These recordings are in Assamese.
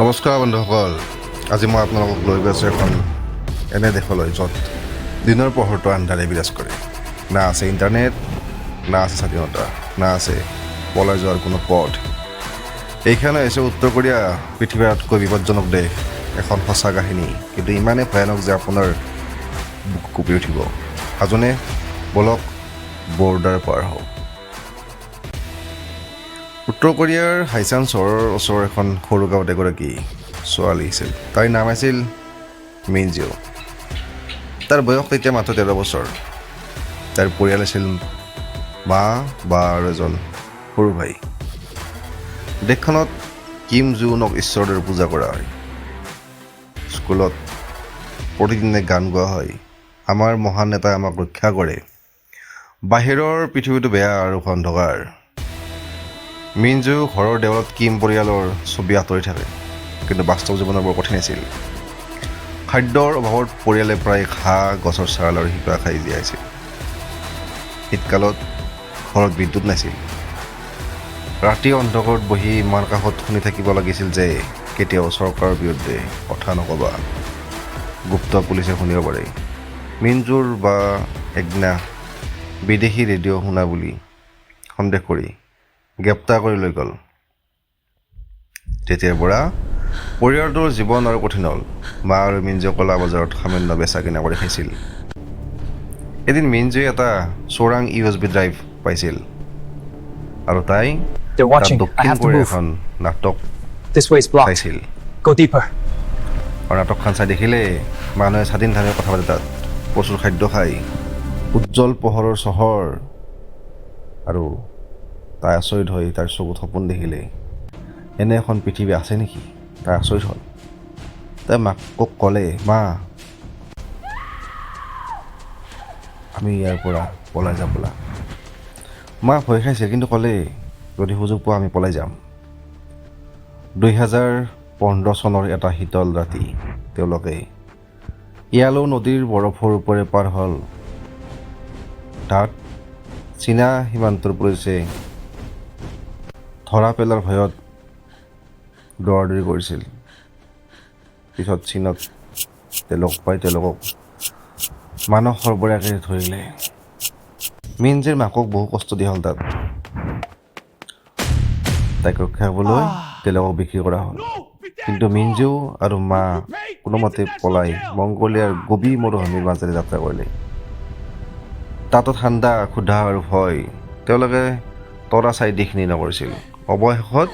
নমস্কাৰ বন্ধুসকল, আজি মই আপোনালোকক লৈ গৈছোঁ এখন এনে দেশলৈ য'ত দিনৰ পোহৰটো আন্ধাৰে বিৰাজ কৰে। না আছে ইণ্টাৰনেট, না আছে স্বাধীনতা, না আছে পলাই যোৱাৰ কোনো পথ। এইখন হৈছে উত্তৰ কোৰিয়া, পৃথিৱীৰ আটাইতকৈ বিপদজনক দেশ। এখন সঁচা কাহিনী, কিন্তু ইমানেই ভয়ানক যে আপোনাৰ বুকু কঁপি উঠিব। সাজোনে বলক বৰ্ডাৰ পাৰ হওক। উত্তৰ কোৰিয়াৰ হাইচান চহৰৰ ওচৰৰ এখন সৰু গাঁৱত এগৰাকী ছোৱালী আছিল। তাইৰ নাম আছিল মিনজিও। তাৰ বয়স তেতিয়া মাত্ৰ 13 বছৰ। তাইৰ পৰিয়াল আছিল মা, বা আৰু এজন সৰু ভাই। দেশখনত কিম জুনক ঈশ্বৰৰ দৰে পূজা কৰা হয়। স্কুলত প্ৰতিদিনে গান গোৱা হয়, আমাৰ মহান নেতাই আমাক ৰক্ষা কৰে। বাহিৰৰ পৃথিৱীটো বেয়া আৰু অন্ধকাৰ। মিনজু ঘৰৰ দেৱালত কিম পৰিয়ালৰ ছবি আঁতৰি থাকে, কিন্তু বাস্তৱ জীৱনৰ বৰ কঠিন আছিল। খাদ্যৰ অভাৱত পৰিয়ালে প্ৰায় ঘাঁহ, গছৰ চাল আৰু শিপা খাই জীয়াইছিল। শীতকালত ঘৰত বিদ্যুৎ নাছিল। ৰাতি অন্ধকাৰত বহি ইমান কাষত শুনি থাকিব লাগিছিল যে কেতিয়াও চৰকাৰৰ বিৰুদ্ধে কথা নকবা, গুপ্ত পুলিচে শুনিব পাৰে। মিনজুৰ বা একদিনা বিদেশী ৰেডিঅ' শুনা বুলি সন্দেহ কৰি গ্ৰেপ্তাৰ কৰি লৈ গ'ল। তেতিয়াৰ পৰা পৰিয়ালটোৰ জীৱন আৰু কঠিন হ'ল। মা আৰু মিনজুৱে কলা বজাৰত সামান্য বেচা কিনা কৰি খাইছিল। এদিন মিনজুৱে এটা চোৰাং USB ড্ৰাইভ পাইছিল আৰু তাই They're তাত watching. I দক্ষিণ have to কোৰিয়াৰ move. এখন নাটক This way's blocked. চাইছিল। Go deeper. আৰু নাটকখন চাই দেখিলে মানুহে স্বাধীনভাৱে কথা পাতে, তাত প্ৰচুৰ খাদ্য খায়, উজ্জ্বল পোহৰৰ চহৰ। আৰু তাই আচৰিত হৈ তাৰ চকুত সপোন দেখিলে এনে এখন পৃথিৱী আছে নেকি। তাই আচৰিত হ'ল। তাই মাকক ক'লে, মা, আমি ইয়াৰ পৰা পলাই যাম বোলা। মা ভয় খাইছে, কিন্তু ক'লে যদি সুযোগ পোৱা আমি পলাই যাম। 2015 চনৰ এটা শীতল ৰাতি তেওঁলোকে ইয়ালো নদীৰ বৰফৰ ওপৰে পাৰ হ'ল। তাত চীনা সীমান্তৰ পুলিচে ধৰা পেলাৰ ভয়ত দৌৰাদৌৰি কৰিছিল। পিছত চীনত তেওঁলোকক মানস সৰ্বৰাকে ধৰিলে। মিনজিৰ মাকক বহু কষ্ট দিয়া হ'ল। তাত তাইক ৰক্ষা কৰিবলৈ তেওঁলোকক বিক্ৰী কৰা হ'ল। কিন্তু মিনজু আৰু মা কোনোমতে পলাই মংগোলিয়াৰ গভীৰ মৰুভূমিৰ মাজেৰে যাত্ৰা কৰিলে। তাতো ঠাণ্ডা, ক্ষুধা আৰু ভয়। তেওঁলোকে তৰা চাই দিশ নিৰ্ণয় কৰিছিল। অৱশেষত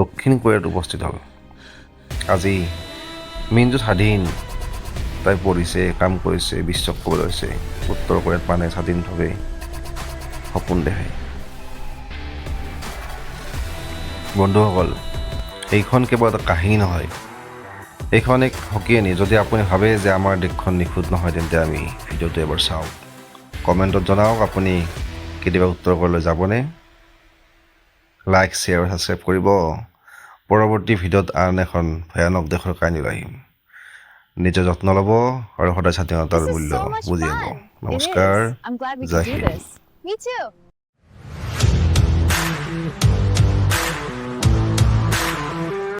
দক্ষিণ কোৰিয়াত উপস্থিত হ'ল। আজি মিনজু স্বাধীন। তাই পঢ়িছে, কাম কৰিছে, বিশ্বক ক'বলৈ লৈছে উত্তৰ কোৰিয়াত মানুহে স্বাধীনভাৱে সপোন দেখে। বন্ধুসকল, এইখন কেৱল এটা কাহিনী নহয়, এইখন এক সকিয়ানি। যদি আপুনি ভাবে যে আমাৰ দেশখন নিখুঁত নহয়, তেন্তে আমি ভিডিঅ'টো এবাৰ চাওক। কমেণ্টত জনাওক আপুনি কেতিয়াবা উত্তৰ কোৰিয়ালৈ যাবনে। লাইক, শ্বেয়াৰ, ছাবস্ক্ৰাইব কৰিব। পৰৱৰ্তী ভিডিঅ'ত আন এখন ভয়ানক দেশৰ কাহিনী লৈ আহিম। নিজৰ যত্ন ল'ব আৰু সদায় স্বাধীনতাৰ This is মূল্য so much বুজি পাব। fun. It নমস্কাৰ, is. I'm glad we Jay could do Hind. this. Me too.